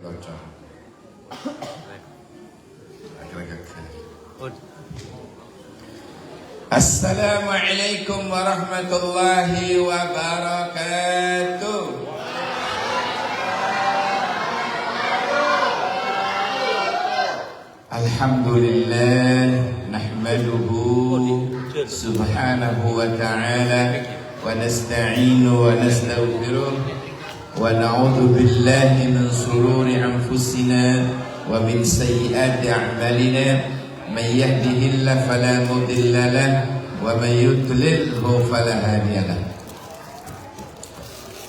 Loco. Assalamualaikum warahmatullahi wabarakatuh. Alhamdulillah nahmaduhu subhanahu wa ta'ala wa nasta'inu wa nastaghfiruh wa na'udzu billahi min shururi anfusina wa min sayyiati a'malina may yahdihillahu fala mudilla lahu wa may yudlilhu fala hadiya lahu.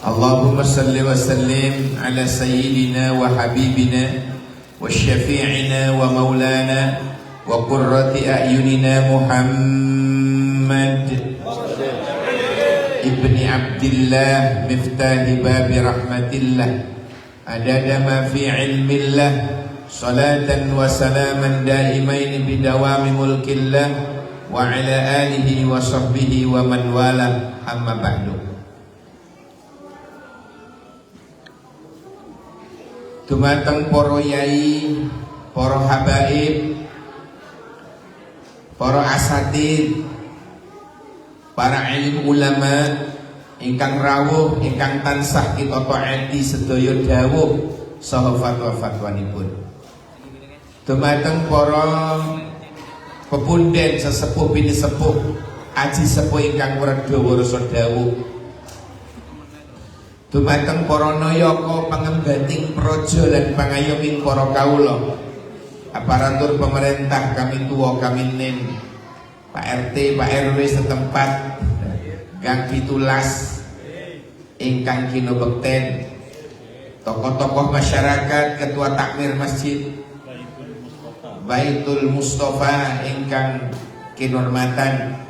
Allahumma salli wa sallim ala sayyidina wa habibina wa syafi'ina wa maulana wa qurrati a'yunina Muhammad ibni Abdillah miftahi babi rahmatillah adada ma fi ilmillah salatan wa salaman daimain bidawami mulkillah wa ala alihi wa sahbihi wa man wala amma ba'du. Dumateng para yai, para habaib, para asatid, para ilim ulama ingkang rawuh ingkang tansah kita taati sedaya dawuh saha fatwa-fatwanipun. Dumateng para pepunden sesepuh bini sepuh aji sepuh ingkang werda warsa dawuh. Dumateng para nayaka pangembating praja lan pangayoming para kawula, aparatur pemerintah kami tua kami nen, Pak RT, Pak RW setempat, Gang Pitulas, ingkang kinobekten, tokoh-tokoh masyarakat, ketua takmir masjid Baitul Mustafa ingkang kinurmatan,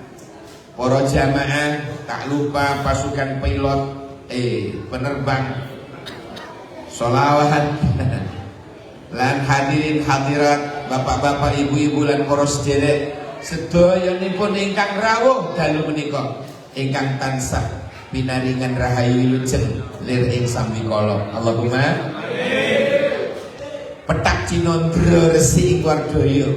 para jamaah, tak lupa pasukan pilot penerbang sholawat lan hadirin hadirat bapak-bapak ibu-ibu lan para sedherek sedayanipun ingkang rawuh dalu menika ingkang tansah pinaringan rahayu wilujeng lir ing sambikala. Allahumma amin. Petak cinondra resi ing wardaya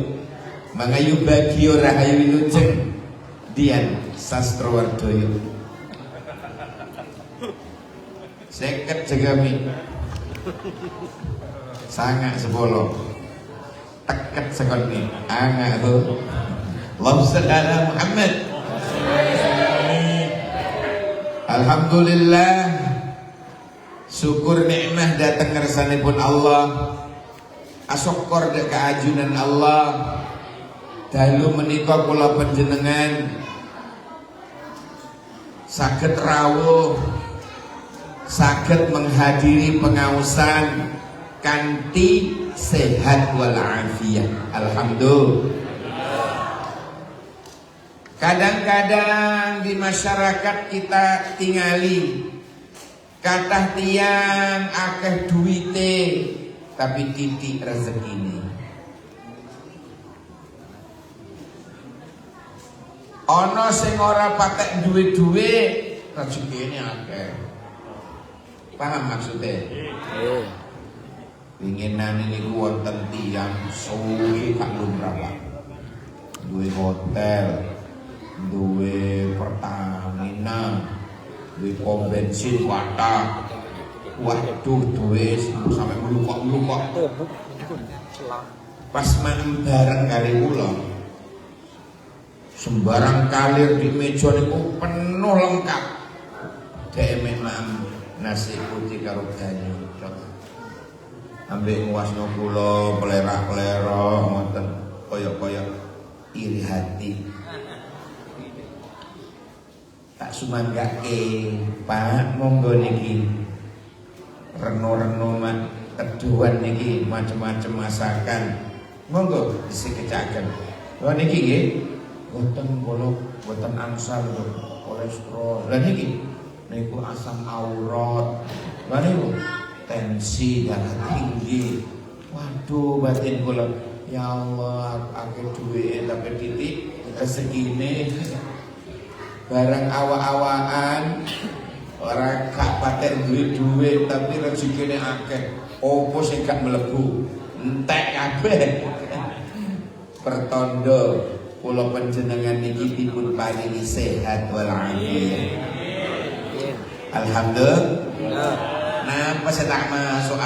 mangayu bagya rahayu wilujeng Dian Sastrawardaya. Seket jegami sangat sepuluh teket sekoni angak tu Allahumma shalli ala Muhammad. Alhamdulillah syukur nikmah datang ngersanipun Allah, asyukur dek keajunan Allah dalu menika kula panjenengan saged rawuh saged menghadiri pengausan kanthi sehat walafiat. Alhamdulillah. Kadang-kadang di masyarakat kita tingali kathah tiyang akeh duwite tapi titik rezekine. Ana sing ora patek duwe-duwe rezekine akeh. Paham maksudnya? Pinginan ini wonten tiyang suwi kak lumrah, duwe hotel, duwe Pertamina, duwe pom bensin Wata. Waduh, duwe sampai melukok-melukok. Pas maem bareng kali kula, sembarang kalir di meja niku penuh lengkap. Demek maem nasi putih karo banyu ambek nguasno kula plerak-plerok ngoten koyok-koyok iri hati. Tak sumanggake, Pak, monggo niki reno-reno mak keduan niki macam-macam masakan. Monggo disikecaken. Lha niki nggih boten kula boten angsal kolesterol. Lah niki niku asam aurat, niku tensi darah tinggi. Waduh, batin kula, ya Allah, aku duwe tapi titik rezekine barang awa-awaan, ora gak patek duwe tapi rezekine akeh. Opo sing gak mlebu? Entek kabeh. Pertondo kula panjenengan niki dipun paringi sehat walafiat. Alhamdulillah. Napa setak masuk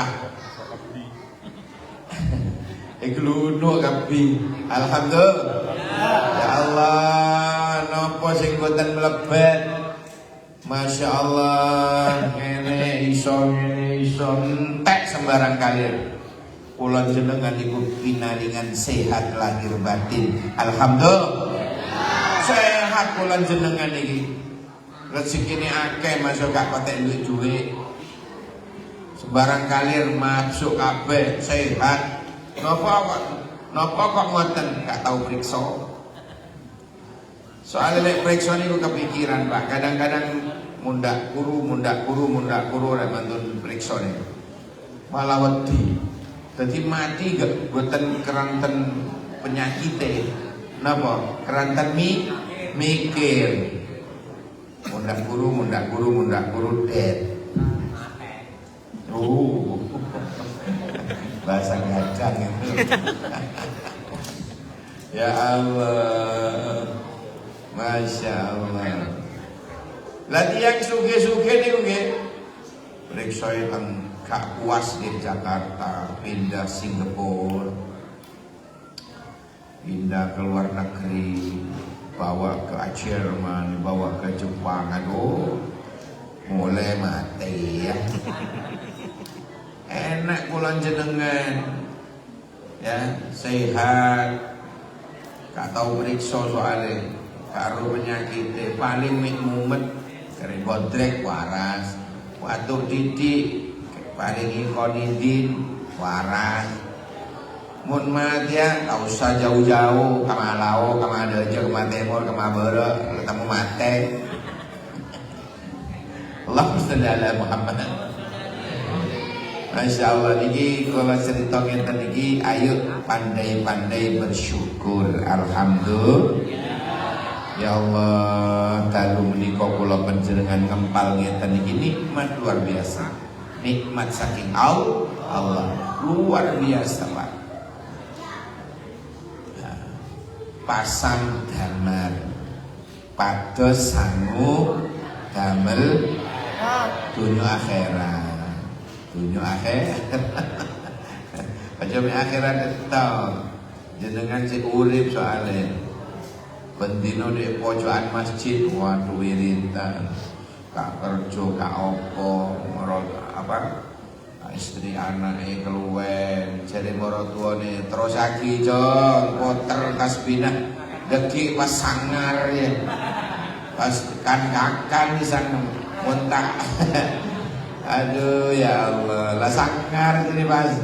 Ikluno kapi. Alhamdulillah. Ya Allah, napa sing boten mlebet. Masya Allah, ngene iso entek sembarang kali. Kula jenengan niku pinaringan sehat lahir batin. Alhamdulillah. Sehat kula jenengan iki. Rezekine akeh masuk gak patek duit. Sembarang kalir masuk kabeh sehat. Napa kok ngoten gak tau priksa. Soalnya nek priksa niku kepikiran, Pak. Kadang-kadang mundak kuru rek mantun priksa niku. Malah wedi. Dadi mati gak boten keranten penyakite. Napa? Keranten mikir. Mundak kuru dead. Bahasa gadang itu. Ya Allah, Masya Allah. Lagi yang suge-suge nih nggih, periksa yang gak puas di Jakarta, pindah Singapura, pindah ke luar negeri, bawa ke Jerman, bawa ke Jepang, aduh, mulai mati ya. Enak kula jenengan ya, sehat, gak tau periksa soalnya karo penyakit paling mik mumet kare bodrek waras, watuk didik paling konidin waras. Mun mati ya gak usah jauh-jauh ke Malau, ke Madejo, ke Timur, ke Mabere, ketemu mati. Allahumma sholli ala Muhammad. Masya Allah, ini kalau cerita ngeten iki, ayo pandai-pandai bersyukur. Alhamdulillah. Ya Allah, dalu menika kula panjenengan ngempal ngeten iki nikmat luar biasa. Nikmat saking Allah luar biasa, Pak. Pasang damar pados sangu damel dunya akhirat. Dunia akhirat. Macam akhirat itu jenengan si urip soalnya bendino di pojokan masjid, waduh wiritan, kak kerja, kak opo, istri anak keluwen, jadi morotua nih terus lagi jong, poter tasbinah, deki pas sangar ya, pas kan di sana muntah. Aduh ya Allah, lah sangar ini Mas.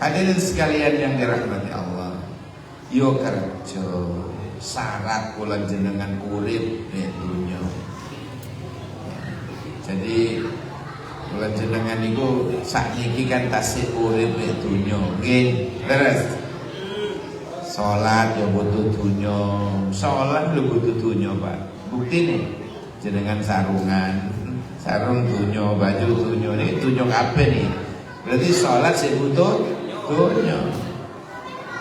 Hadirin sekalian yang dirahmati Allah, yo kerja syarat kula jenengan urip di dunya. Jadi kula jenengan niku sakniki kan tasih urip di dunya, nggih. Terus salat yo butuh dunya, salat lho butuh dunya, Pak. Buktine jenengan sarung dunya, baju dunya, ini dunya kabeh nih. Berarti sholat sih butuh dunya.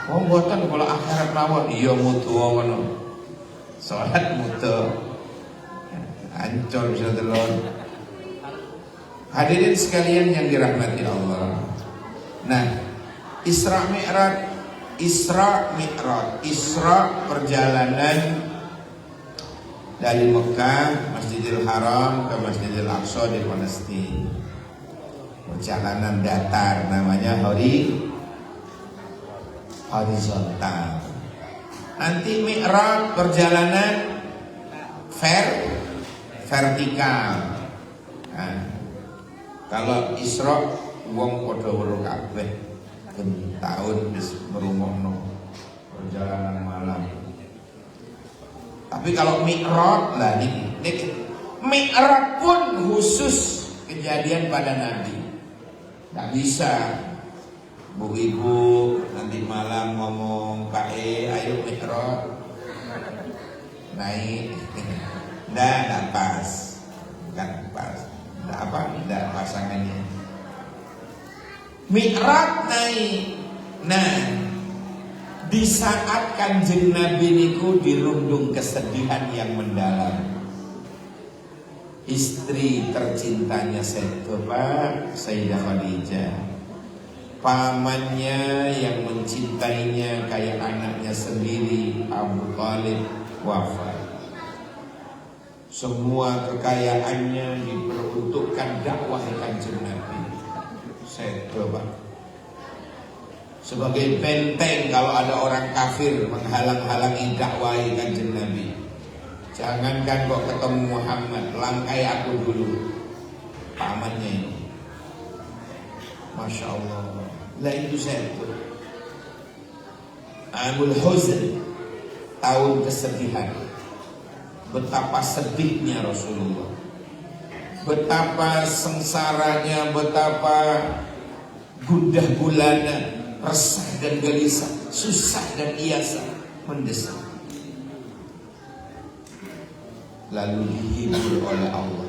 Oh mboten kalau akhirat mawon iya mutu ngono. Sholat mutu. Hancur bisa delon. Hadirin sekalian yang dirahmati Allah. Nah, Isra Mi'raj perjalanan dari Mekah, Masjidil Haram ke Masjidil Aqsa di Palestina. Perjalanan datar namanya horizontal. Nanti Mi'raj perjalanan vertikal. Nah, kalau Isra wong padha weruh kabeh ben taun wis merungokno perjalanan malam. Tapi kalau Mi'raj lah niki Mi'raj pun khusus kejadian pada Nabi. Nggak bisa bu ibu nanti malam ngomong Pak ayo Mi'raj naik. Nggak pas, bukan pas. Nggak pasangannya. Mi'raj naik. Nah, di saat Kanjeng Nabi niku dirundung kesedihan yang mendalam. Istri tercintanya Sayyidah Khadijah, pamannya yang mencintainya kayak anaknya sendiri, Abu Thalib, wafat. Semua kekayaannya diperuntukkan dakwah Kanjeng Nabi. Sebagai benteng kalau ada orang kafir menghalang-halangi dakwah Kanjeng Nabi. Jangankan kok ketemu Muhammad, langkai aku dulu. Pamannya ini, Masya Allah. Lah itu Amul Huzn, tahun kesedihan. Betapa sedihnya Rasulullah, betapa sengsaranya, betapa gundah gulana, resah dan gelisah, susah dan iasa, mendesak. Lalu dihibur oleh Allah,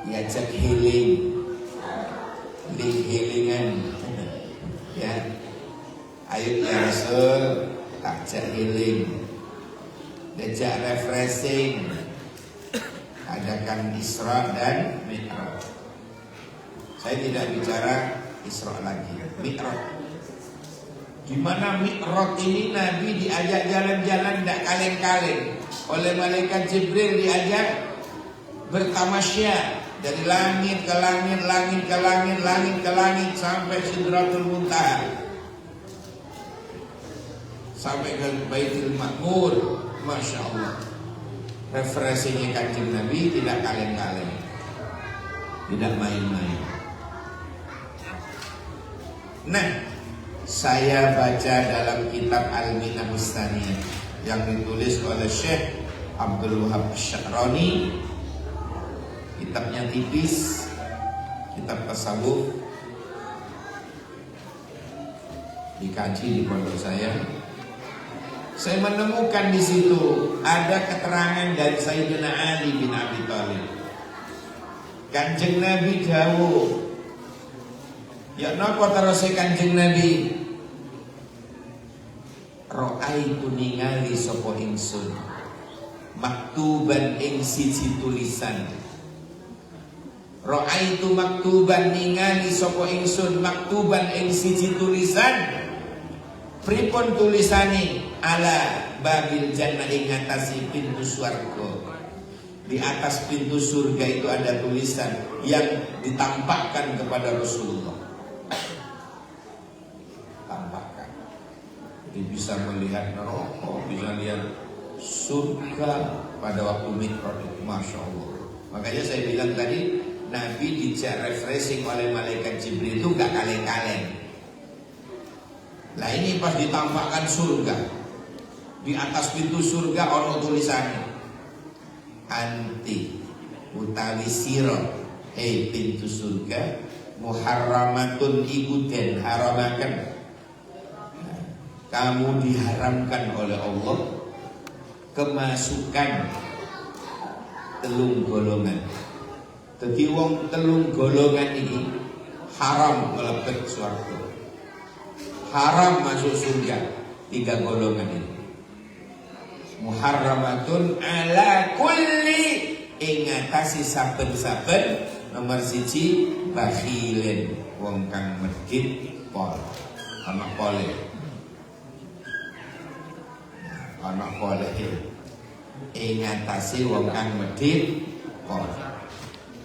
diajak healing-healingan, ya, ayo ya Rasul, ajak healing, diajak refreshing, adakan Isra dan Mi'raj. Saya tidak bicara Isra lagi, Mi'raj. Gimana Mi'raj ini Nabi diajak jalan-jalan tidak kaleng-kaleng. Oleh malaikat Jibril diajak bertamasya dari langit ke langit, langit ke langit, langit ke langit sampai Sidratul Muntaha, sampai ke Baitul Ma'mur. Masya Allah, refreshingnya Kanjeng Nabi tidak kaleng-kaleng, tidak main-main. Nah, saya baca dalam kitab Al-Minah Bustaniyah yang ditulis oleh Syekh Abdul Wahab Asy-Sya'rani. Kitabnya tipis, kitab tasawuf, dikaji di pondok saya. Saya menemukan di situ ada keterangan dari Sayyidina Ali bin Abi Thalib. Kanjeng Nabi dawuh, ya napa terus Kanjeng Nabi? Ra'aitu ningali sapa ingsun maktuban ing siji tulisan. Ra'aitu maktuban ningali sapa ingsun maktuban ing siji tulisan. Pripun tulisane? Ala babil jannah, ing atase pintu surga. Di atas pintu surga itu ada tulisan yang ditampakkan kepada Rasulullah. Tampakkan. Jadi bisa melihat neraka, bisa lihat surga pada waktu Mi'raj. Masya Allah. Makanya saya bilang tadi, Nabi dijak refreshing oleh malaikat Jibril itu gak kaleng-kaleng. Lah ini pas ditampakkan surga, di atas pintu surga ono tulisannya, anti utawi sira pintu surga muharramatun iku den haramaken. Kamu diharamkan oleh Allah kemasukan telung golongan. Dadi wong telung golongan ini haram mlebet swarga, haram masuk surga. 3 golongan ini. Muharramatun ala kulli, ing atase saben-saben. Nomor 1 bakhilin, wong kang medhit pol, ana pole. Ana pole ing atase wong kang medhit pol.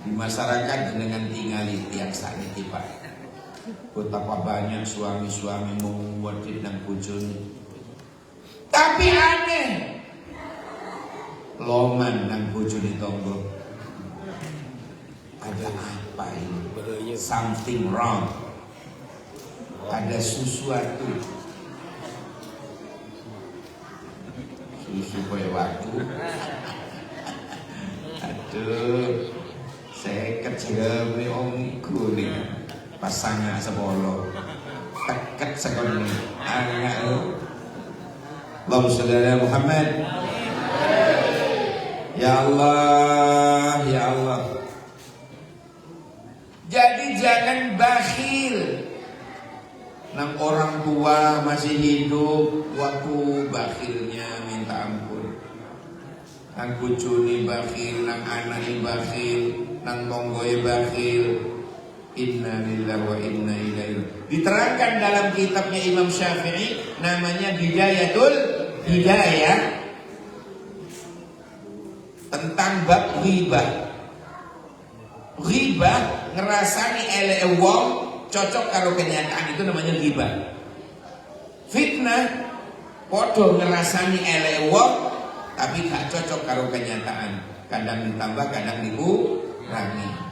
Di masyarakat dengan tingali tiang sakniki Pak. Betapa banyak suami-suami memudit dan bojone. Tapi aneh, loman nang bojone tonggo. Ada apa ini? Something wrong. Ada sesuatu. Susu koyo waktu. Aduh, saya kecil om iku nih. Pasangan sepolo teket sekali anak Allahumma sholli ala Muhammad. Ya Allah, ya Allah. Jadi jangan bakhil. Nang orang tua masih hidup, waktu bakhilnya minta ampun. Nang bojone bakhil, nang anake bakhil, nang tonggoe bakhil. Inna lillahi wa inna ilaihi. Diterangkan dalam kitabnya Imam Syafi'i, namanya Bidayatul Hidayah, tentang bab ghibah. Ghibah ngerasani eleke wong cocok karo kenyataan, itu namanya ghibah. Fitnah podo ngerasani eleke wong tapi gak cocok karo kenyataan, kadang ditambah kadang dikurangi.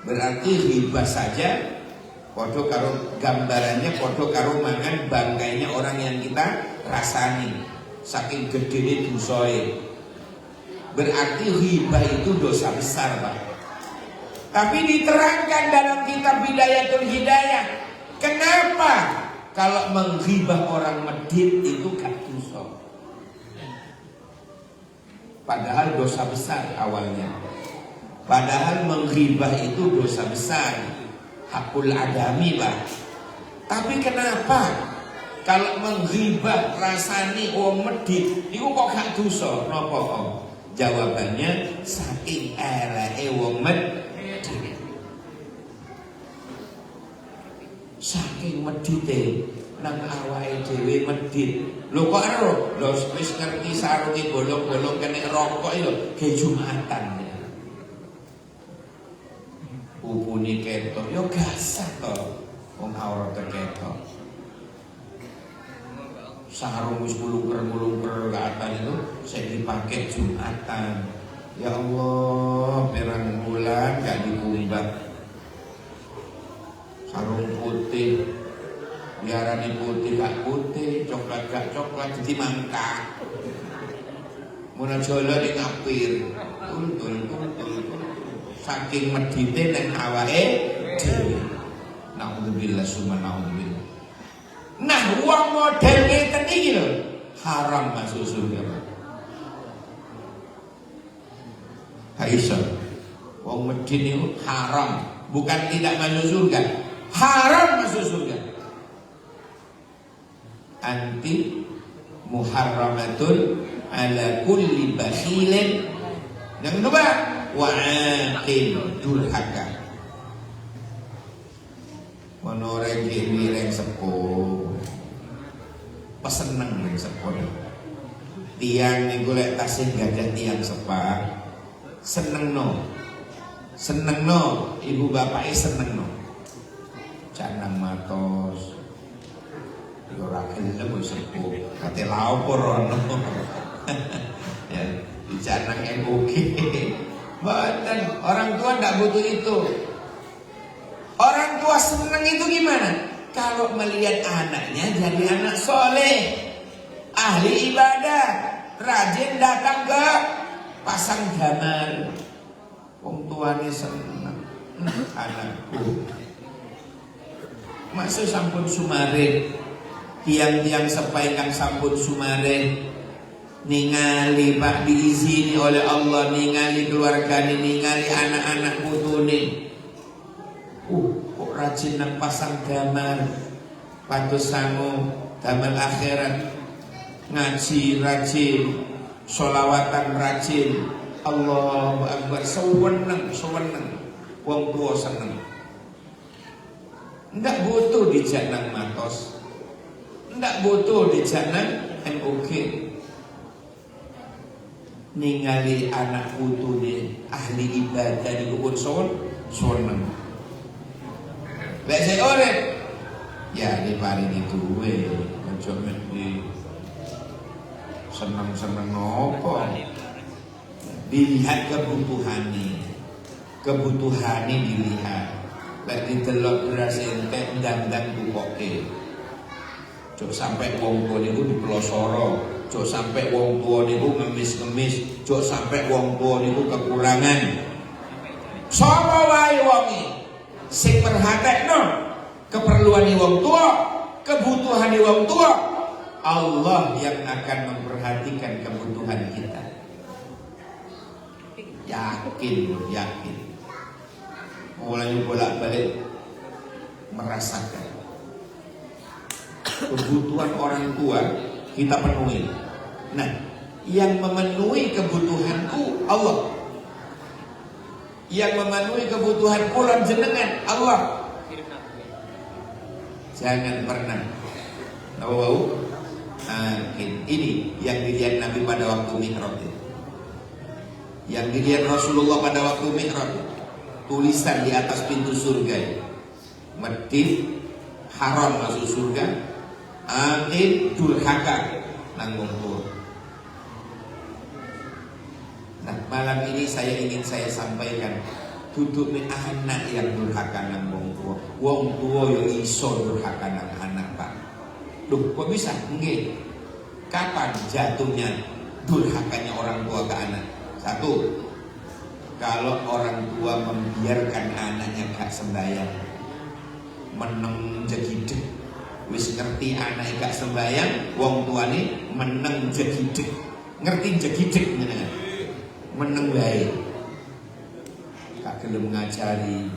Berarti ghibah saja podo karo gambarannya, podo karo mangan bangkainya orang yang kita rasani, saking gedene dosae. Berarti ghibah itu dosa besar, Pak. Tapi diterangkan dalam kitab Bidayatul Hidayah, kenapa kalau menghibah orang medit itu gak dosa, padahal dosa besar awalnya. Padahal menghibah itu dosa besar, hakul adami, Pak. Tapi kenapa kalau menghibah rasani wong medit itu kok gak dosa? Napa kok? Jawabannya saking eleke wong medit. Saking medite nang awake dhewe medit. Lho kok ero? Lho wis ngerti sarunge bolong-bolong kene rokok lho, ge Jumatan. Upune ketok yo gasah to. Wong aura ketok. Sarung wis mulungker-mulungker ke atas itu saya dipakai Jumatan. Ya Allah, perang bulan gak dikumbah. Sarung putih, biarane putih gak putih, coklat gak coklat, jadi mangkak. Muna jolo di ngapir, tul. Saking medite nang awake dhewe. Naudzubillah summa naudzubillah. Nah, uang model ngeten iki lho, haram masuk surga. Aisyah, wong medit itu haram, bukan tidak masuk surga, haram masuk surga. Anti muharramatun ala kulli bakhilin. Yang kedua, wa'aqil durhaka. Menoreng ini reng sepuh, peseneng reng sepuh. Tiang niku lek tasih gadah tiang sepak, seneng no, ibu bapaknya seneng no. Janang matos, ora gelem wis sepuh, kate laopor ono. Ya, janang MUG. Bahkan orang tua ndak butuh itu. Orang tua senang itu gimana? Kalau melihat anaknya jadi anak soleh, ahli ibadah, rajin datang ke pasang damar. Wong tuane senang, anakku. Maksud sampun sumare, tiang-tiang sepaikang sampun sumare, ningali Pak diizini oleh Allah, ningali keluargane, ningali anak-anak putune. Kok rajin nang pasang damar, pados sangu damar akhirat, ngaji rajin, sholawatan rajin, Allahu Akbar, seweneng, wong tua seneng. Ndak butuh dijak nang matos, ndak butuh dijak nang MUG. Ningali anak putune ahli ibadah niku pun seneng. Lek saya urip ya diparingi duwe, aja mesti seneng-seneng nopo. Dilihat kebutuhane dilihat. Lek didelok beras entek ndang-ndang tukoke. Jok sampai wong tuwa niku dipelosoro, jok sampai wong tuwa niku ngemis-ngemis, jok sampai wong tuwa niku kekurangan. Sapa wae wonge sing merhatekno keperluan wong tua, kebutuhan wong tua, Allah yang akan memperhatikan kebutuhan kita. Yakin. mulai bolak-balik merasakan kebutuhan orang tua kita penuhi. Nah, yang memenuhi kebutuhanku Allah, yang memenuhi kebutuhan pulang jenengan Allah. Jangan pernah tahu ini yang dilihat Nabi pada waktu Mi'raj, yang dilihat Rasulullah pada waktu Mi'raj. Tulisan di atas pintu surga, medit haram masuk surga, amin durhaka nanggung tur. Nah, malam ini saya ingin sampaikan, duduk nih anak yang durhaka nanggung tua. Wong tua yo iso durhaka nang anak, Pak. Duh, kok bisa? Nggih. Kapan jatuhnya durhakanya orang tua ke anak? Satu, kalau orang tua membiarkan anaknya gak sembahyang, meneng jegideg, wis ngerti anaknya gak sembahyang, wong tuane meneng jegideg, ngerti jegideg meneng bae, gak gelem ngajari.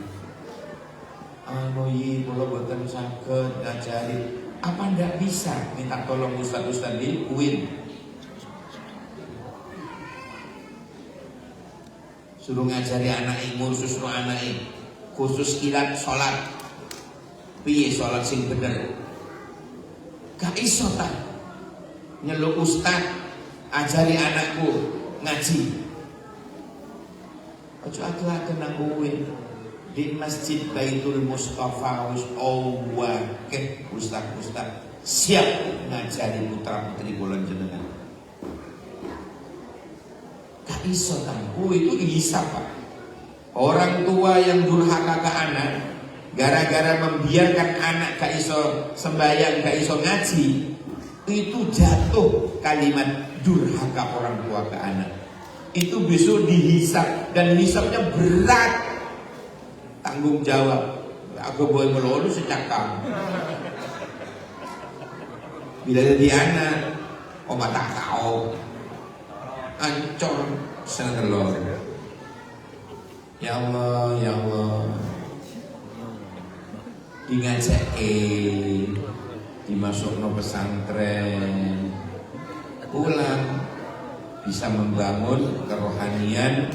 Yi, kula boten saged ngajari. Apa ndak bisa minta tolong ustaz-ustaz di UIN? Suruh ngajari anaknya, ngursus anaknya, khusus kilat sholat. Piye sholat sing bener? Gak iso ta nyeluk ustaz ajari anakku ngaji. Ojo atu-atu nang UIN. Di Masjid Baitul Mustafa wis awake ustaz-ustaz siap ngajari putra-putri kula jenengan. Gak iso tangku itu dihisap, Pak. Orang tua yang durhaka ke anak gara-gara membiarkan anak gak iso sembahyang, gak iso ngaji, itu jatuh kalimat durhaka orang tua ke anak. Itu besok dihisap dan hisapnya berat. Tanggung jawab. Aku boleh melulu secakap. Bila jadi anak, oma tak tahu. Ancor senelor. Ya Allah, ya Allah. Ngajake dimasukno pesantren, pulang bisa membangun kerohanian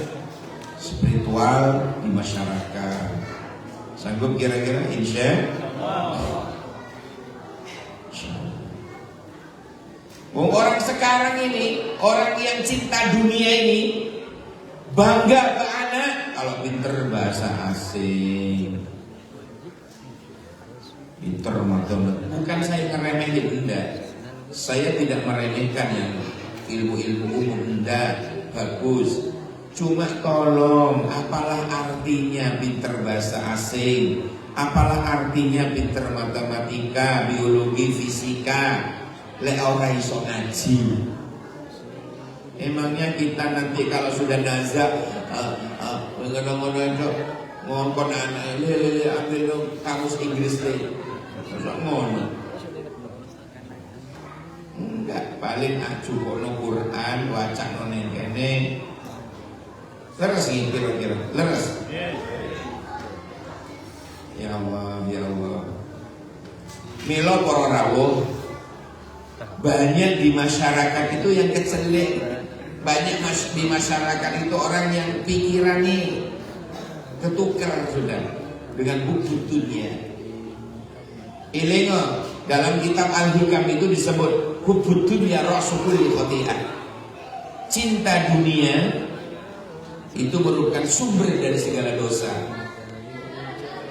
spiritual di masyarakat. Sanggup kira-kira? Insya Allah. Orang sekarang ini, orang yang cinta dunia ini bangga ke anak kalau pinter bahasa asing, pinter matematika. Bukan saya ngeremehin, enggak. Saya tidak meremehkan yang ilmu-ilmu umum, enggak, bagus. Cuma tolong, apalah artinya pinter bahasa asing, apalah artinya pinter matematika, biologi, fisika, lek ora iso ngaji. Emangnya kita nanti kalau sudah nazak, ngono-ngono itu ngongkon anak, ambil dong kamus Inggris deh, ngono. Enggak, paling acu kono Quran, wacak nonen kene. Leres gitu kira-kira, leres. Ya Allah, ya Allah. Milo para rawuh, banyak di masyarakat itu yang kecelek. Banyak di masyarakat itu orang yang pikirannya ketukar sudah dengan buku dunia. Ilengo dalam kitab Al-Hikam itu disebut hubud dunya rasul khoti'ah. Cinta dunia itu merupakan sumber dari segala dosa.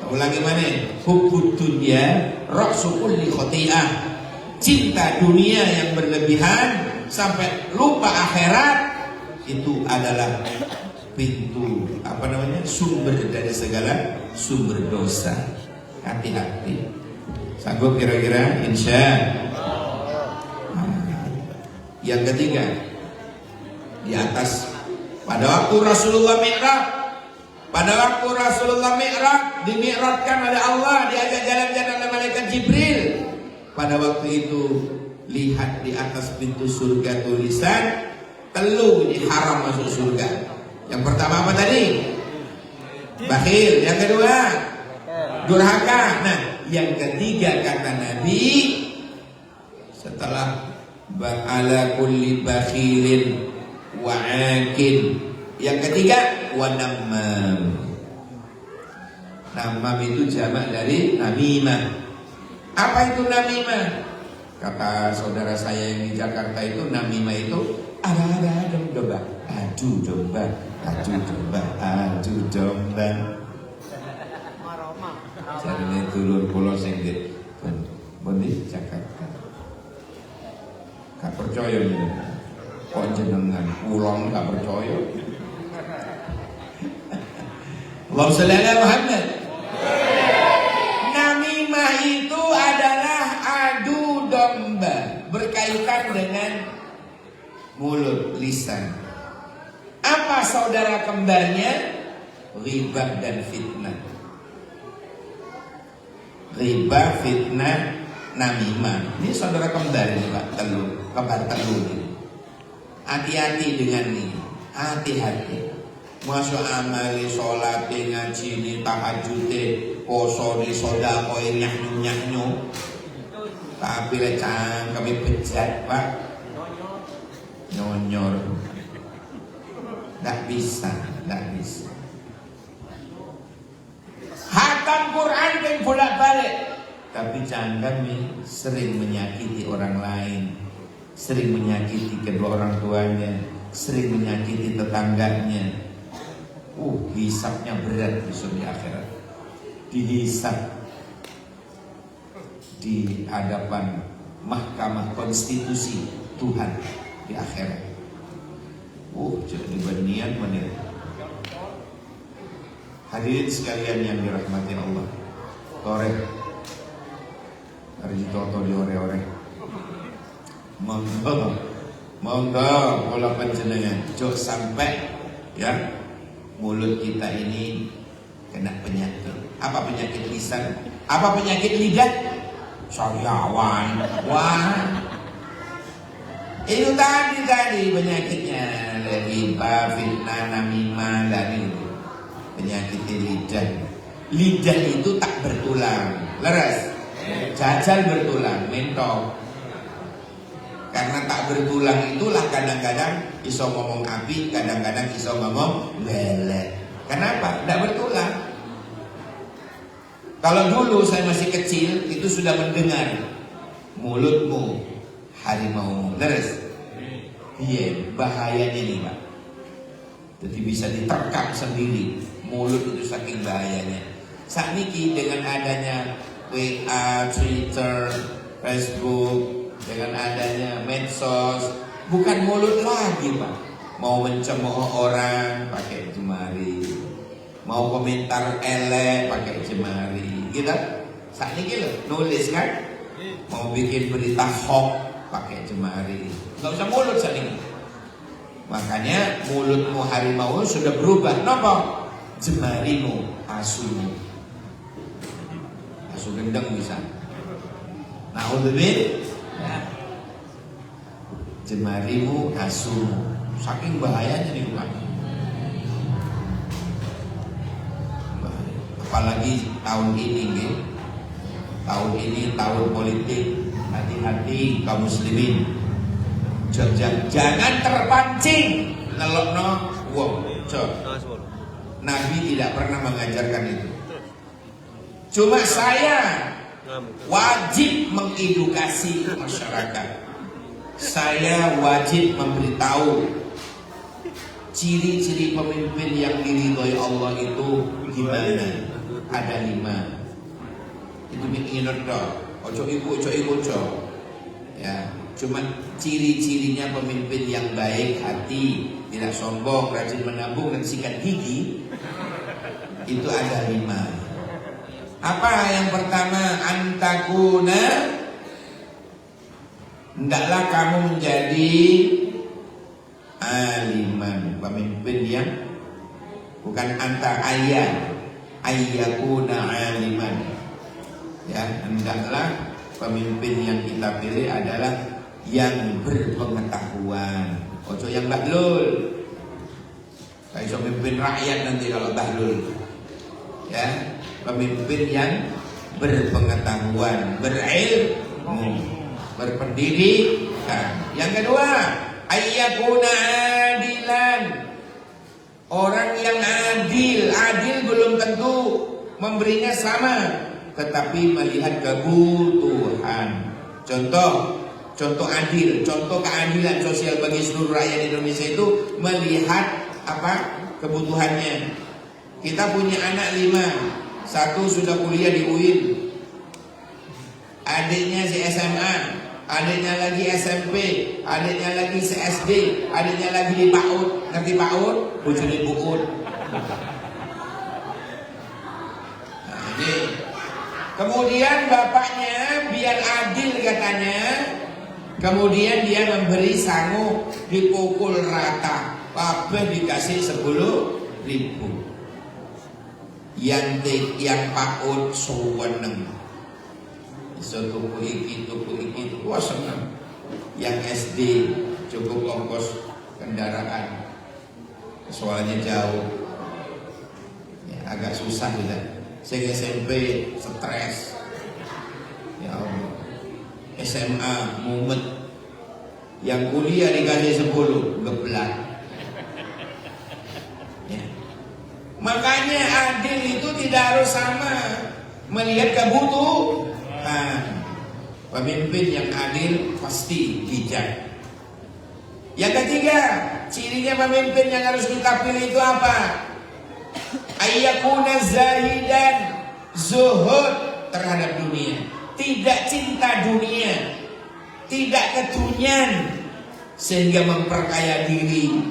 Ulangi mana? Hubud dunya rasul khoti'ah. Cinta dunia yang berlebihan sampai lupa akhirat itu adalah pintu sumber dari segala sumber dosa. Hati-hati. Sanggup kira-kira? Insya Allah. Yang ketiga, di atas pada waktu Rasulullah Mi'raj, dimi'rajkan oleh Allah, diajak jalan-jalan oleh malaikat Jibril. Pada waktu itu lihat di atas pintu surga tulisan telu ini haram masuk surga. Yang pertama apa tadi? bakhil. Yang kedua, durhaka. Nah, yang ketiga kata Nabi, setelah ala kulli bakhilin wa akin, yang ketiga wa nammam. Nammam itu jamak dari namimah. Apa itu namimah? Kata saudara saya yang di Jakarta itu, namimah itu ada domba, adu domba, adu domba. Jadi turun pulau sendiri, benih Jakarta. Gak percaya nih, kok jenengan ulang gak percaya? Allahumma shalli ala Muhammad. Namimah itu adalah adu domba, berkaitan dengan mulut, lisan. Apa saudara kembarnya? Ghibah dan fitnah. Ghibah, fitnah, namimah. Ini saudara kembar ini Pak, kembar telur ini. Hati-hati dengan ini, hati-hati. Masuk amali, sholat, ngaji, tahajud, poso, sodako, nyak-nyak. Tapi lecang kami bejat Pak, nyonyor. Tidak bisa. Hatam Quran yang bolak-balik, tapi jangan sering menyakiti orang lain, sering menyakiti kedua orang tuanya, sering menyakiti tetangganya. Hisabnya berat besok di akhirat. Dihisab di hadapan Mahkamah Konstitusi Tuhan di akhirat. Jadi berniat menit. Hadirin sekalian yang dirahmati Allah, toreh hari toto di ore-ore. Monggo pola panjenengan jok sampai ya mulut kita ini kena penyakit. Apa penyakit lisan? Apa penyakit lidah? Sariawan. Wah, itu tadi penyakitnya, ghibah, fitnah, namimah, dan itu penyakit lidah. Lidah itu tak bertulang, leres, jajal bertulang, mentok. Karena tak bertulang itulah kadang-kadang iso ngomong api, kadang-kadang iso ngomong lele. Kenapa? Tidak bertulang. Kalau dulu saya masih kecil, itu sudah mendengar mulutmu harimau, leres. Iya, bahayanya nih Pak. Jadi bisa diterkam sendiri. Mulut itu saking bahayanya. Saat ini dengan adanya WA, Twitter, Facebook, dengan adanya medsos, bukan mulut lagi Pak. Mau mencemooh orang pakai jemari, mau komentar elek pakai jemari. Gitu. Saat ini nulis kan, mau bikin berita hoax pakai jemari. Gak usah mulut saat ini. Makanya mulutmu harimau sudah berubah. Kenapa? Jemarimu asumu. Asu gendeng bisa. Naudzubillah. Ya. Jemarimu asumu. Saking bahayanya nih Pak. Apalagi tahun ini nih. Tahun ini tahun politik. Hati-hati kaum muslimin. Jangan terpancing ngelokno wong. Nabi tidak pernah mengajarkan itu. Cuma saya wajib mengedukasi masyarakat. Saya wajib memberitahu ciri-ciri pemimpin yang diridhoi Allah itu gimana. Ada 5. Itu ingat dong. Ojo iku. Ya, cuma ciri-cirinya pemimpin yang baik hati, tidak sombong, rajin menabung dan sikat gigi. Itu ada 5. Apa yang pertama? Antakuna, hendaklah kamu menjadi aliman, pemimpin yang bukan anta ayyakuna aliman. Ya, hendaklah pemimpin yang kita pilih adalah yang berpengetahuan. Ojo yang bahlul. Kayak so mimpin rakyat nanti kalau bahlul. ya, pemimpin yang berpengetahuan, berilmu, berpendidikan. Yang kedua, ayyakuna adilan. Orang yang adil belum tentu memberinya sama, tetapi melihat kebutuhan. Contoh adil, contoh keadilan sosial bagi seluruh rakyat Indonesia itu melihat apa kebutuhannya. Kita punya anak 5, 1 sudah kuliah di UIN, adiknya si SMA, adiknya lagi SMP, adiknya lagi SD, adiknya lagi di PAUD. Ngerti PAUD? Bojone buut. Nah, ini. Kemudian bapaknya biar adil katanya, kemudian dia memberi sangu, dipukul rata, kabeh dikasih 10.000. Yang PAUD suweneng. Iso tuku iki, wah seneng. Yang SD cukup ongkos kendaraan, soalnya jauh, ya, agak susah juga. Saya SMP stres, ya Allah. SMA mumet, yang kuliah dikasih 10, geblak. Ya. Makanya adil itu tidak harus sama, melihat kebutuhan. Pemimpin yang adil pasti bijak. Yang ketiga, cirinya pemimpin yang harus kita pilih itu apa? Ayyakuna zahidan, zuhud terhadap dunia, tidak cinta dunia, tidak kedunian, sehingga memperkaya diri,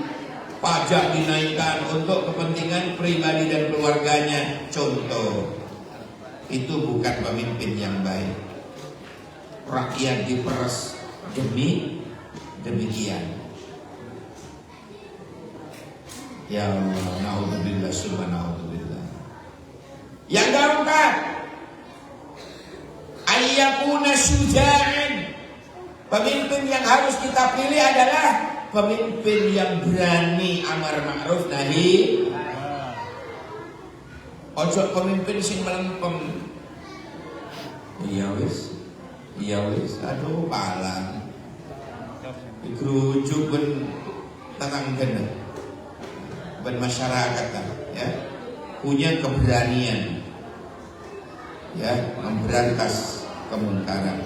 pajak dinaikkan untuk kepentingan pribadi dan keluarganya. Contoh, itu bukan pemimpin yang baik. Rakyat diperas demikian. Ya Allah, naudzubillah, subhanallah. Yang keempat, ayyakuna syuja'an. Pemimpin yang harus kita pilih adalah pemimpin yang berani amar ma'ruf nahi. Ojo pemimpin sing melempem. Iya wis, aduh palang. Digerujuk ben tetanggen, ben masyarakat ya. Punya keberanian ya memberantas kemungkaran.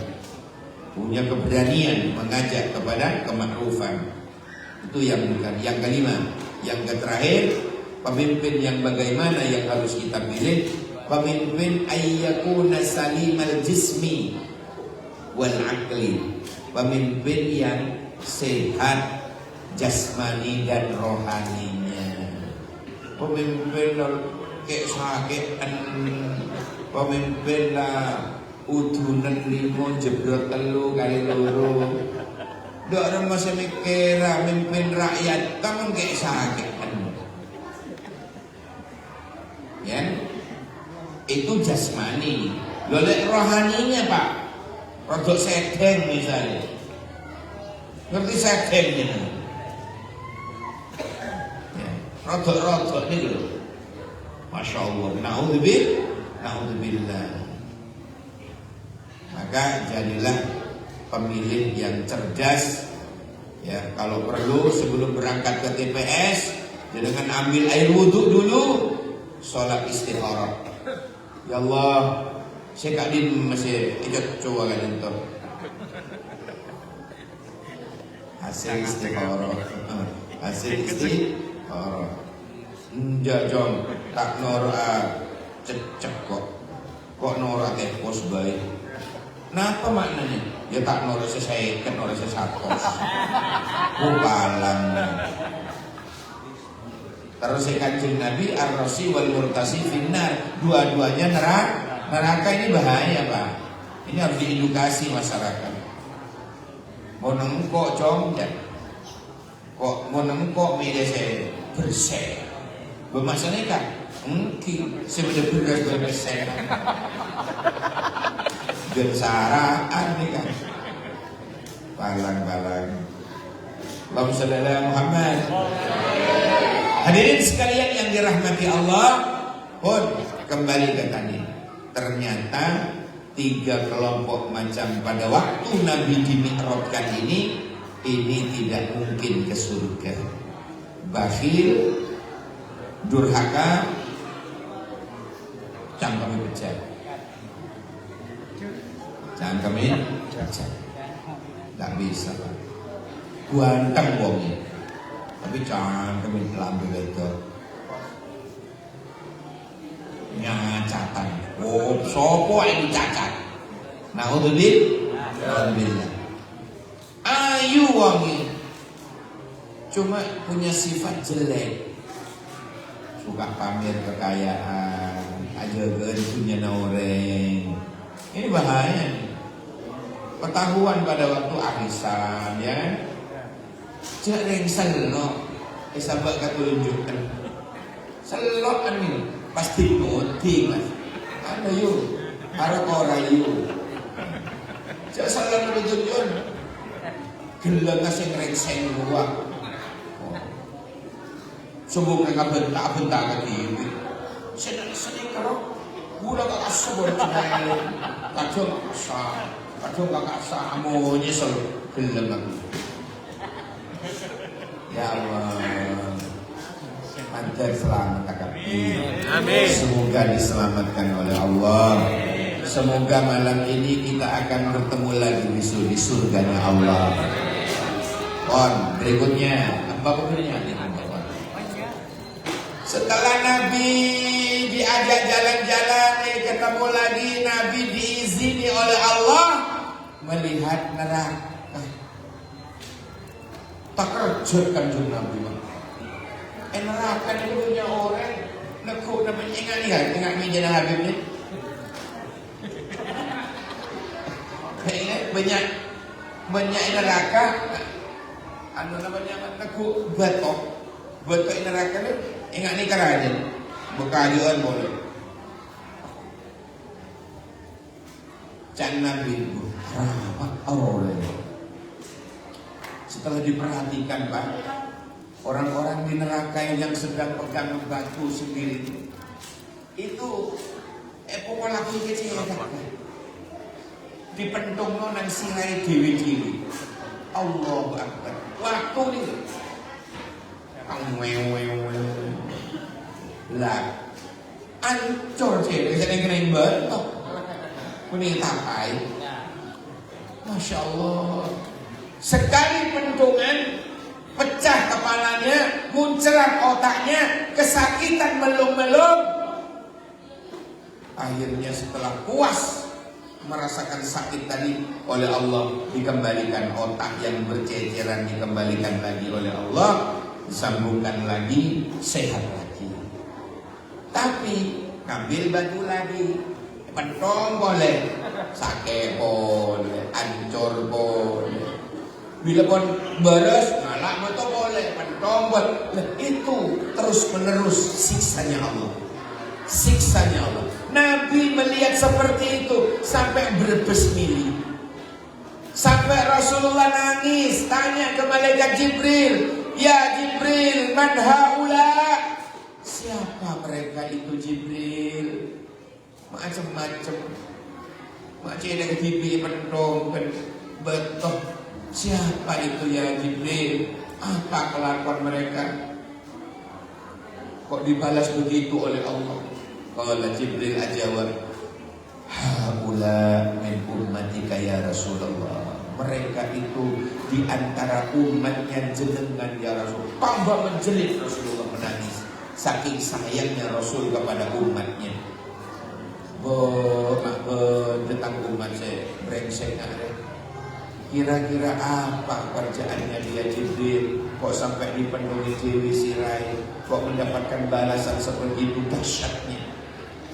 Punya keberanian mengajak kepada kemakrufan. Itu yang bukan. Yang kelima, yang terakhir, pemimpin yang bagaimana yang harus kita pilih? Pemimpin ayyakuna salimal jismi wal aqli. Pemimpin yang sehat jasmani dan rohaninya. Pemimpin kayak sakit, pemimpin lah udunan 5 jebrot 3 kali loro. Dok orang masih mikir mimpin rakyat, kamu kayak sakit. Ya, itu jasmani. Lolek rohaninya Pak, rodok sedeng misalnya. Ngerti sedeng gitu. Ya, rodok-rodok nih loh. Masya Allah. Naudzubillah. Maka jadilah pemilih yang cerdas. Ya, kalau perlu sebelum berangkat ke TPS, jangan ambil air wudhu dulu, sholat istikharah. Ya Allah, saya kadim masih ikut coba kan itu. Hasil istikharah. Enggak jom, tak nora cecek kok nora tepos baik. Napa maknanya? Ya tak nora sesaikan, nora sesatos. Bukalan. Terus Kanjeng Nabi ar-rasi wal murtasi finnar, dua-duanya neraka. Ini bahaya Pak. Ini harus diedukasi masyarakat. Mau nengkok jongja, kok mau nengkok media saya bersih. Bermasalah kan? Mungkin sebenarnya bersih. Bersaraan nih kan. Balang. Allahumma shalli ala Muhammad. Hadirin sekalian yang dirahmati Allah, pun kembali ke tadi. Ternyata 3 kelompok macam pada waktu Nabi dimi'rajkan ini tidak mungkin ke surga. Bakhil, durhaka, cangkemnya pecah. Cangkemnya pecah. Gak bisa, Pak. Guanteng wongnya. Tapi cangkemnya lambe itu. Nyacatan. Oh, sopo yang dicacat. Naudzubillah. Ayu wangi. Cuma punya sifat jelek. Suka pamer kekayaan, aja punya noreng. Ini bahaya nih. Ketahuan pada waktu arisan ya. Jareng selok. Sahabat kata tunjukkan. Selok ini pasti putih mas. Ada yuk, harap orang yuk. Jangan salah menunjukkan. Gelang kasih ngerengseng gua. Sumbu kena bentak ke diri. Sedih kalau gula gak asal bercerai. Kadang gak asal amonya selalu gelang aku. Ya Allah. Antar selamat kakak. Amin. Semoga diselamatkan oleh Allah. Semoga malam ini kita akan bertemu lagi di surganya Allah. Berikutnya apa pokoknya? Setelah Nabi diajak jalan-jalan, ketemu lagi Nabi diizini oleh Allah melihat neraka. Tak kerja kanjeng Nabi. Neraka ini punya orang nekuk namanya ingat meja Habib ni. Ingat banyak neraka. Anu namanya nekuk batok neraka ni. Ingat ni kerana berkajuan boleh. Cak Nabi Allah. Setelah diperhatikan Pak, orang-orang di neraka yang sedang pegang batu sendiri itu pokok lagi kecil dipentung nang sirai dewi-dewi. Allahu Akbar. Waktu ni lah ancur sih bisa kena bentuk kuning tapai. Masya Allah, sekali pentungan pecah kepalanya, muncrat otaknya, kesakitan melum-melum. Akhirnya setelah puas merasakan sakit tadi oleh Allah, dikembalikan otak yang berceceran, dikembalikan lagi oleh Allah, disambungkan lagi, sehat lagi. Tapi ngambil batu lagi, pentong boleh, sakit boleh, ancur boleh. Bila pun beres, ngalak betul boleh, pentong boleh. Itu terus menerus siksanya Allah. Siksanya Allah. Nabi melihat seperti itu sampai berbesmili. Sampai Rasulullah nangis, tanya ke malaikat Jibril, "Ya Jibril, man haula?" Siapa mereka itu Jibril? Macam-macam. Macam ada TV pentong betul. Siapa itu ya Jibril? Apa kelakuan mereka? Kok dibalas begitu oleh Allah? Qala Jibril ajawab, haula min ummatika ya Rasulullah. Mereka itu di antara umatnya jenengan ya Rasul. Tambah menjerit Rasulullah menangis. Saking sayangnya Rasul kepada umatnya. Tentang umat saya brengsek. Kira-kira apa kerjaannya dia Jibril? Kok sampai dipenuhi Dewi Sirai? Kok mendapatkan balasan seperti itu dahsyatnya?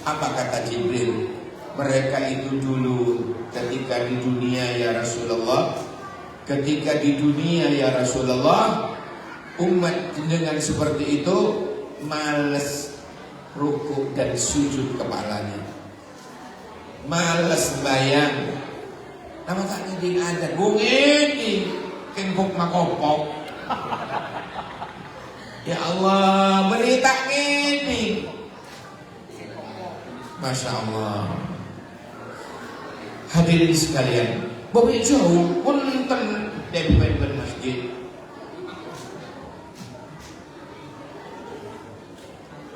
Apa kata Jibril? Mereka itu dulu ketika di dunia ya Rasulullah, ketika di dunia ya Rasulullah, umat dengan seperti itu malas rukuk dan sujud kepalanya, malas bayang. Nama tak ngidin aja, bungin kengkuk makopok. Ya Allah, berita ini Masya Allah. Hadirin sekalian, bapak jauh punten dari masjid.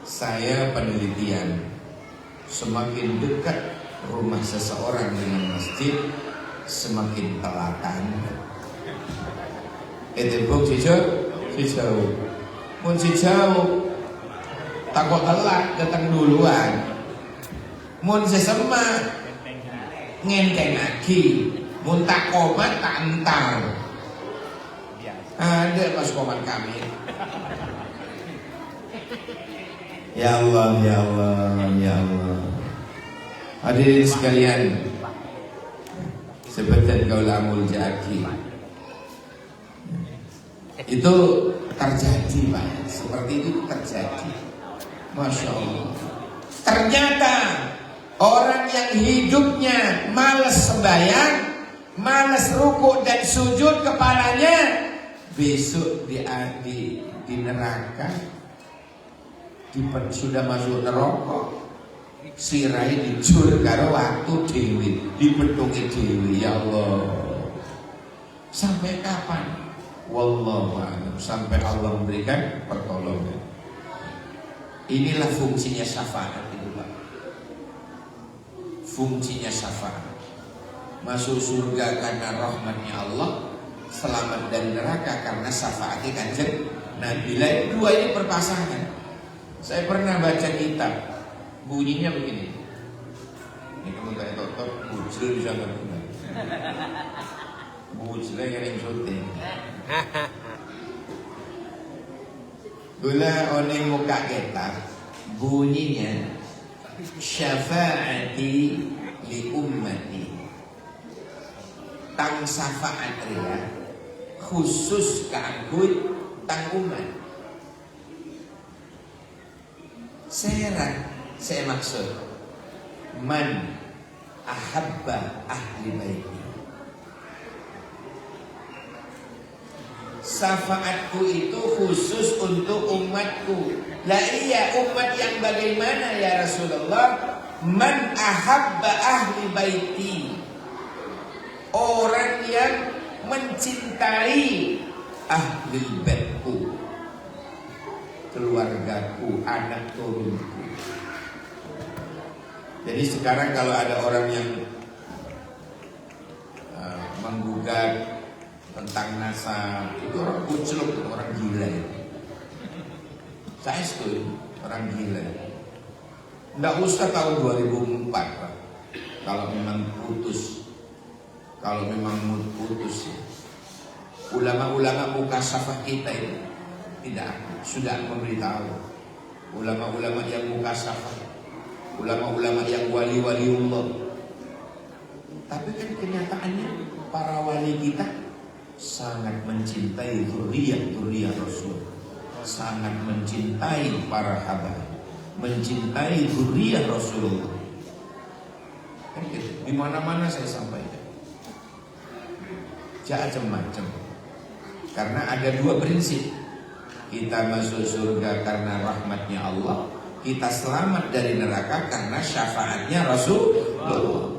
Saya penelitian, semakin dekat rumah seseorang dengan masjid, semakin telakan. Itu buk si jauh, pun si jauh, takut telat datang duluan. Mun sesama ngenteng lagi, mun tak komat tak entar. Ada pas komat kami. Ya Allah, ya Allah, ya Allah. Hadirin sekalian, seperti kaulamul jaki. Itu terjadi, Pak. Seperti itu terjadi. Masya Allah. Ternyata orang yang hidupnya malas sembahyang, malas rukuk dan sujud kepalanya, besok di neraka, sudah masuk neraka, sirai dicur karo waktu dewi, dipetungi dewi. Ya Allah, sampai kapan? Wallahu a'lam. Sampai Allah memberikan pertolongan. Inilah fungsinya syafaat itu, Pak. Fungsinya syafaat. Masuk surga karena rahmatnya Allah, selamat dari neraka karena syafaatnya Kanjeng Nabi. Dua ini berpasangan. Saya pernah baca kitab, bunyinya begini. Ini kamu kayak totok, bujel bisa berguna. Bujel yang yang syuting. Gula oning muka kita, bunyinya syafaati li ummati. Tang syafaat ria khusus kanggo tang umat. Saya maksud man ahabba ahli baiti. Syafaatku itu khusus untuk umatku. Lah iya, umat yang bagaimana ya Rasulullah? Man ahabba ahli baiti. Orang yang mencintai ahli baitku, keluargaku, anak turunku. Jadi sekarang kalau ada orang yang menggugat tentang nasab, itu orang kucluk, orang gila. Saya setuju, orang gila. Nggak usah tahun 2004, Pak. Kalau memang putus, ulama-ulama mukasafah kita itu tidak sudah memberitahu. Ulama-ulama yang mukasafah, ulama-ulama yang wali-waliullah. Tapi kan kenyataannya para wali kita sangat mencintai dzurriyyah Rasul, sangat mencintai para habaib, mencintai dzurriyyah Rasulullah. Di mana-mana saya sampaikan, macam-macam. Karena ada dua prinsip. Kita masuk surga karena rahmatnya Allah, kita selamat dari neraka karena syafaatnya Rasulullah.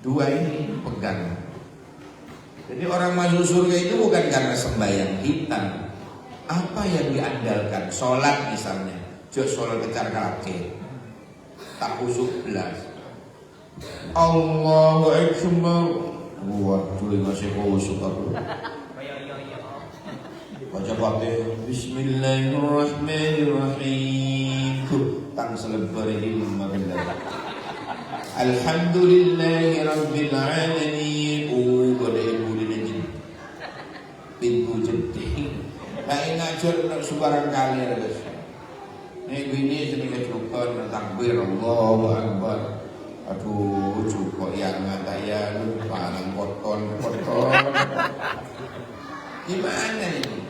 Dua ini pegang. Jadi orang masuk surga itu bukan karena sembahyang hitam. Apa yang diandalkan? Sholat misalnya. Jok sholat kecar kalake, tak usuk belas. Allahu Akbar. Waduh, masih usuk aku. Baca Fatihah. Bismillahirrahmanirrahim. Tang selebarihi mabillah. Alhamdulillahi rabbil alamin. Pada ibu dinajin pintu jedih. Nah ini ngajur sebarang kali ya guys. Ini bini sedikit rukun takbir Allahu Akbar. Aduh cukup yang ngata ya lu palang poton. Gimana ini?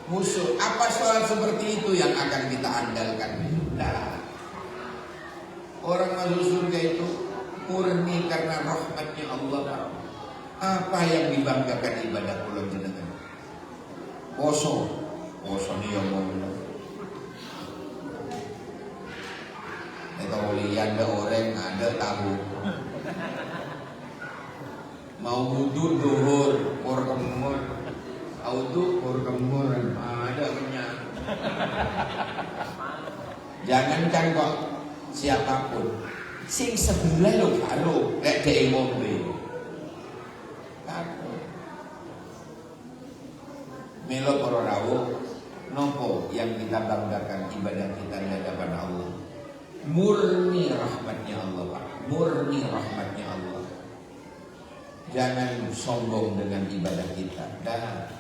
Musuh apa soal seperti itu yang akan kita andalkan? Nah, orang masuk surga itu murni karena rahmatnya Allah. Apa yang dibanggakan ibadah kula jenengan? Poso ni yang mau. sekalian ada orang, ada tahu. Mau wudhu duhur, mur kemur, audu mur kemur, ada kenyang. Jangankan kok siapapun, sing sebelah lo karo, lek dhek ngombe. Takut. Melo para rawuh, nopo yang kita banggakan ibadah kita di hadapan Allah. Murni rahmatnya Allah, Pak. Murni rahmatnya Allah. Jangan sombong dengan ibadah kita. Dan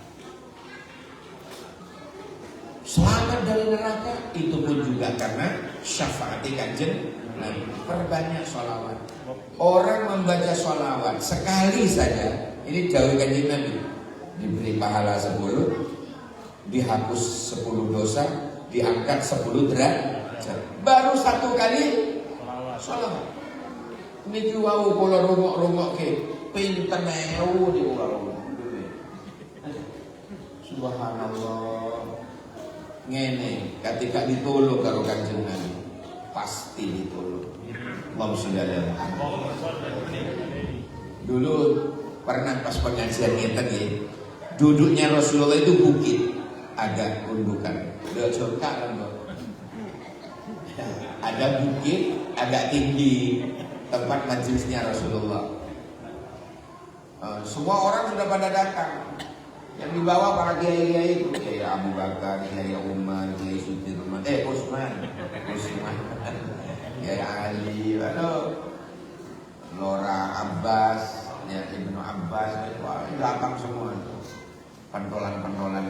selamat dari neraka itu pun juga karena syafaat kanjeng Nabi. Perbanyak sholawat. Orang membaca sholawat sekali saja, ini dawuh kanjeng Nabi, diberi pahala 10, dihapus 10 dosa, diangkat 10 derajat. Baru 1 kali sholawat. Niki wau kula rungok-rungok ke pinten ewu niku karo. Subhanallah. Ngene, ketika ditolong karo Kanjeng Nabi, pasti ditolong. Allahumma sholli ala Muhammad. Dulu pernah pas pengajian ngeten nggih, duduknya Rasulullah itu bukit, agak gundukan. Udah curka kan, ada bukit agak tinggi tempat majelisnya Rasulullah. Semua orang sudah pada datang. Yang dibawa para kiai-kiai itu, Kiai Abu Bakar, Kiai Umar, Kiai Sudirman, Utsman, Kiai Ali, Lora Abbas, ya Ibnu Abbas, wah, datang semua. Pentolan-pentolan.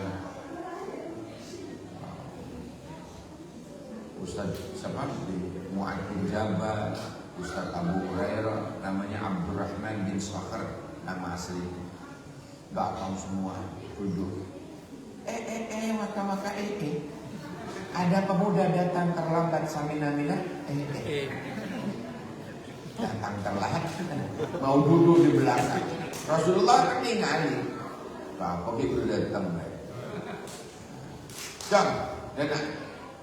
Ustaz siapa? Mu'adz bin Jabal, Ustaz Abu Hurairah, namanya Abdurrahman bin Sakhar, nama asli. Datang semua duduk. Maka ada pemuda datang terlambat samina-mina. Datang terlambat, mau duduk di belakang. Rasulullah kan ningali. Bapak itu datang. Jam, dan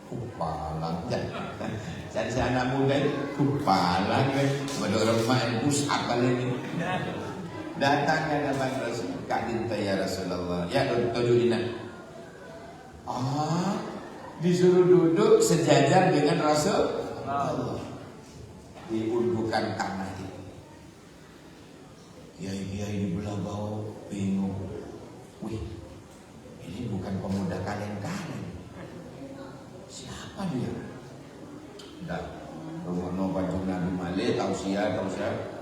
kupalang jadi anak muda kupalang menurut main pusat kali ini. Datang ke hadapan Rasul, kadinta ya Rasulullah, ya tujuh. Disuruh duduk sejajar dengan Rasul Allah. Diundukan tanah itu. Kiai-kiai di belah bawah bingung. Wih, ini bukan pemuda kalian. Siapa dia? Dah, rumah baju Nabi Malik, tausiah.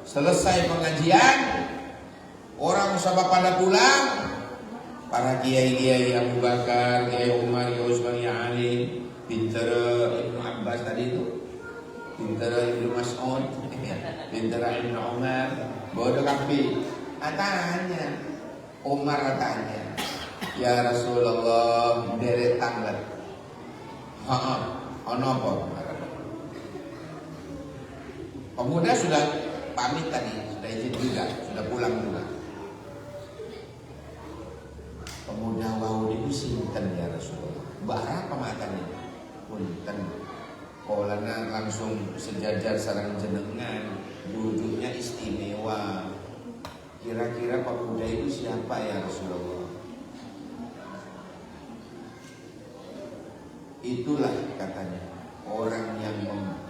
Selesai pengajian. Orang sahabat pada pulang, para kiai-kiai Abu Bakar, Kiai Umar, Kiai Utsman, Kiai Ali, pinter Ibnu Abbas tadi itu, pinter Ibnu Mas'ud, pinter Ibnu Umar, bodoh kapi. Tanya, Umar tanya, ya Rasulullah, derek tanglet. Ono apa? Pemuda sudah pamit tadi, sudah izin juga, sudah pulang juga. Pemuda wau diusinten ya Rasulullah. Berapa makannya? Punten. Kolana langsung sejajar sareng jenengan, duduknya istimewa. Kira-kira pemuda itu siapa ya Rasulullah? Itulah katanya orang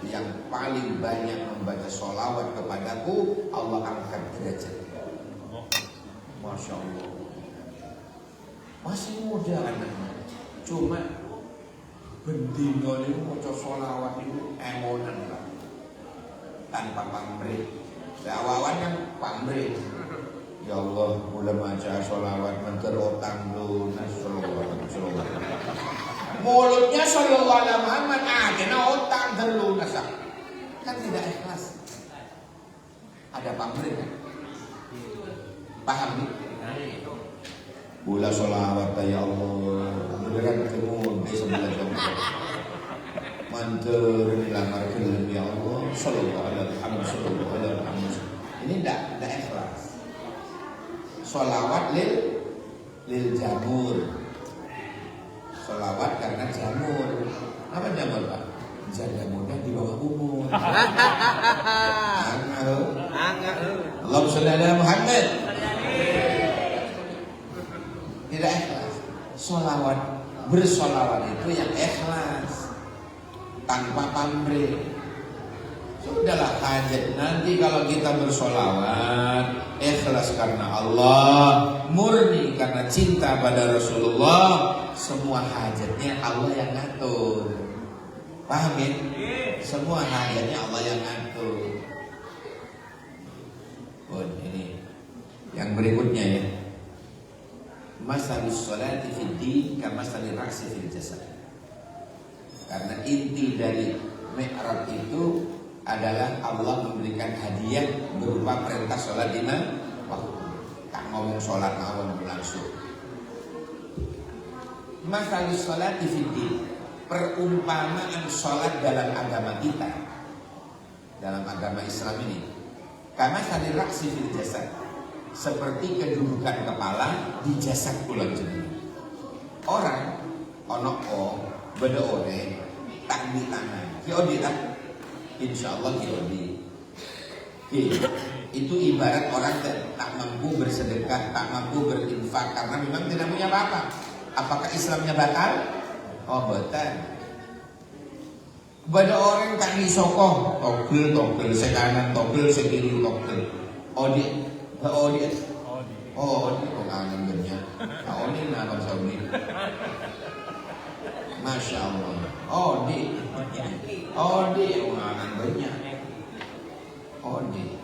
yang paling banyak membaca sholawat kepadaku, Allah angkat derajat. Masya Allah. Masih muda anaknya, cuma bendino itu maca sholawat itu emonan lah, tanpa pamrih. Awal-awal kan pamrih. Ya Allah, mulai maca sholawat menter otang lunas sholawat. Mulutnya sallallahu alaihi Muhammad, kena otang terlunas kan tidak ikhlas. Ada pamrih kan? Paham nih? Bula sholawat ya Allah, beneran ketemu di sebelah jamaah. Manter dilamar film ya Allah, sallallahu alaihi wasallam. Ini tidak ikhlas. Sholawat lil jamur. Sholawat karena jamur. Apa jamur Pak? janda muda di bawah umur. Allahumma sholli ala Muhammad. Tidak ikhlas. Sholawat, bersolawat itu yang ikhlas, tanpa pamrih. Sudahlah hajat. Nanti kalau kita bersolawat ikhlas karena Allah, murni karena cinta pada Rasulullah, semua hajatnya Allah yang ngatur. Paham ya? Semua hajatnya Allah yang ngatur. Oh, ini yang berikutnya ya. Masalus sholati fid din kama masalil ra'si fil jasad. Karena inti dari mi'raj itu adalah Allah memberikan hadiah berupa perintah sholat lima waktu. Tak ngomong sholat mawon langsung. Masalus sholati fid din, perumpamaan sholat dalam agama kita, dalam agama Islam ini, kama masalil ra'si fil jasad, seperti kedudukan kepala di jasad kula jenengan. Orang ono beda ore tak di tangan. Ki odi tak? Insyaallah ki odi. Itu ibarat orang tak mampu bersedekah, tak mampu berinfak karena memang tidak punya apa-apa. Apakah Islamnya batal? Oh, batal. Beda orang tak disokoh, togel sekanan, togel sekiri, togel. Odi. Oh dia, kok kangen banyak. Oh ini nama Saudi. Masya Allah. Oh di, kangen banyak. Odi.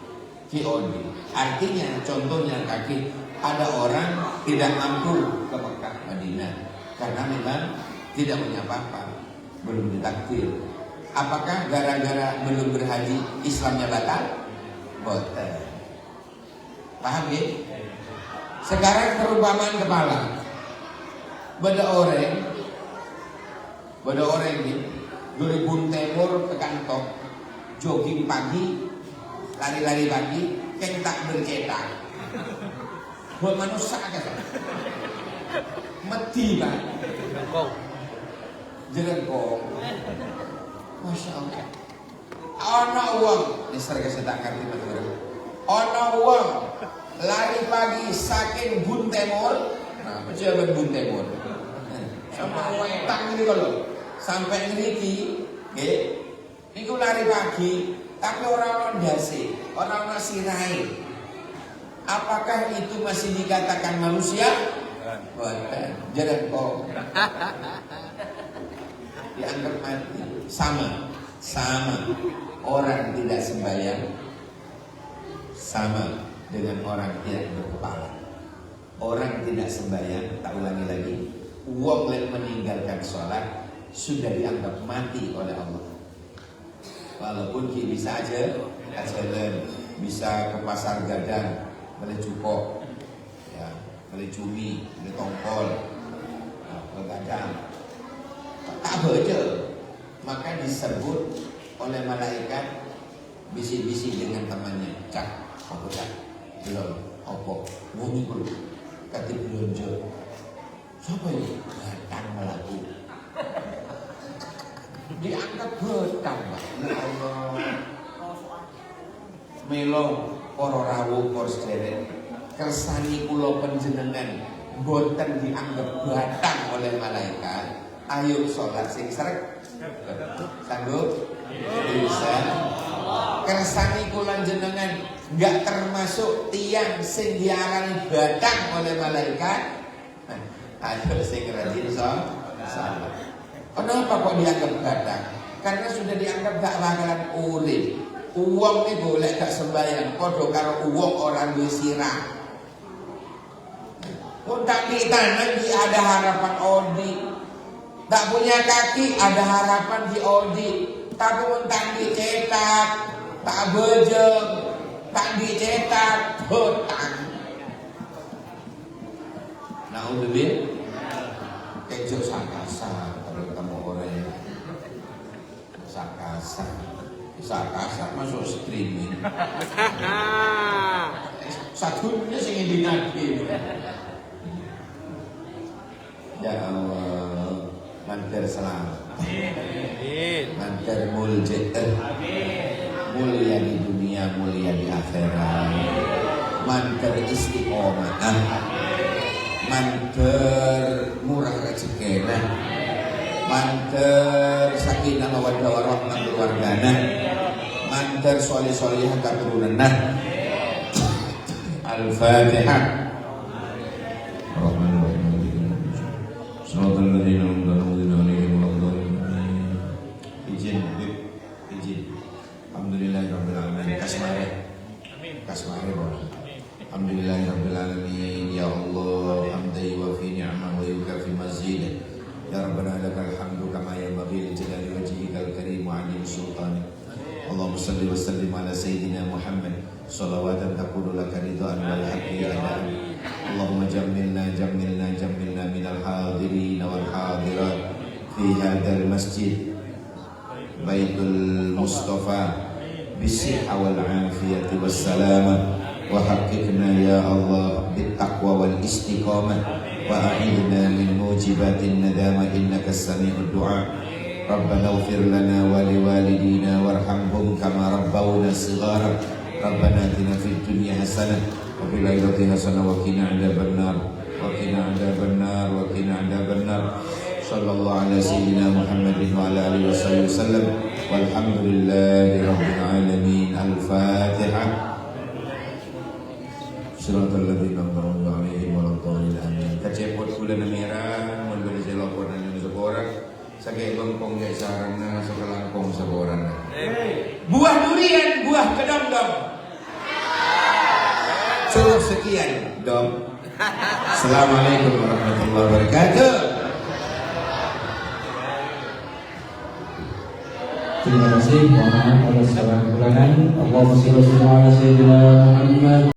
Artinya, contohnya kaki, ada orang tidak mampu ke Mekah Madinah karena memang tidak punya apa-apa, belum ditakdir. Apakah gara-gara belum berhaji Islamnya batal? Batal. Paham ya? Sekarang perumpamaan kepala. Beda orang ini 2000 timur ke kantor, jogging pagi, lari-lari pagi, kentak bercetak. Buat manusia kan? Mati kan? Jerengkong. Masya Allah. Ana uang, ini serga setak ngerti betul. Ana uang. Lari pagi saking Buntemor. Nah, pejabat Buntemor. Sama wetang ini kalau sampai niki, nggih. Niku lari pagi, tapi orang ndase, orang sirai. Apakah itu masih dikatakan manusia? Bukan. Jangan kok. Dianggap mati. Sama. Orang tidak sembahyang sama dengan orang tidak berkepala. Orang tidak sembahyang, tak ulangi lagi, wong yang meninggalkan sholat sudah dianggap mati oleh Allah. Walaupun kita bisa aja jalan, bisa ke pasar gadang, beli cukok, ya, beli cumi, beli tongkol, ke gadang, tak baca. Maka disebut oleh malaikat bisi-bisi dengan temannya, cak, apa cak? Belum, opo, bunyi bro, kata belanja. Siapa ini? Batang melaku. Diangkat batang, ya Allah. Melo para rawuh para sederek, kersani kula panjenengan boten dianggap batang oleh malaikat. Ayo sholat sing srek. Sanggup? Bisa. Kersani kula jenengan enggak termasuk tiang sing diarani batang oleh malaikat. Ayo sing rajin salat. Kenapa kok dianggap batang? Karena sudah dianggap gak bakalan urip. Uang ini boleh gak sembahyang, podo karo uang orang duwe sirah. Tak di tangan di ada harapan odi. Tak punya kaki ada harapan di odi. Tapi tak dicetak, tak bejeng, tak dicetak, hutang. Naudzubillah. Kejo sakasa kalau kamu orang sakasa masuk streaming. Satunya sing dinaki. Ya Allah, lan manter selamat, Amin. manter mulja'ah, mulia di dunia, mulia di akhirat, manter istiqomah, manter murah rezekina, manter sakinah mawaddah warahmah keluargana, manter solih-solihah keturunanna. Al-Fatihah. Izin. Alhamdulillahirabbil alamin. Kasmare. Alhamdulillahirabbil alamin. Ya Allah, hamdai wa fi ni'mah wa yukafi mazid. Ya Rabbana lakal hamdu kama yanbaghi li jalali wajhikal karim wa 'azimi sultanik. Allahumma salli wa sallim ala sayyidina Muhammad salawatan takunu laka ridhaan wal haqqi adaan. Allahumma jammilna minal hadirin wal hadirat fi hadzal masjid Baitul Mustafa bisihha wal afiyati was salama wa haqiqna ya Allah bit taqwa wal istiqamah wa a'idna min mujibatin nadama innaka as-sami'ud du'a. Rabbana ighfir lana wa liwalidina warhamhum kama rabbawna shighara. Rabbana atina fid dunya hasanah wa fil akhirati hasanah wa qina adzabannar wa qina adzabannar wa qina adzabannar. Sallallahu ala sayyidina Muhammadin wa ala alihi wasallam. Walhamdulillahi rabbil alamin. Al-Fatihah. Siratal ladzina an'amta 'alaihim waladdallin amin. Kacepot kula namiran mun beli lapor nang sekolah. Saking bengkong gak sarana sekelangkong seborana. Buah durian, buah kedong-dong. Cukup sekian, dong. Assalamualaikum warahmatullahi wabarakatuh. Terima kasih. Mohon maaf atas segala kekurangan. Allahumma shalli ala sayyidina Muhammad.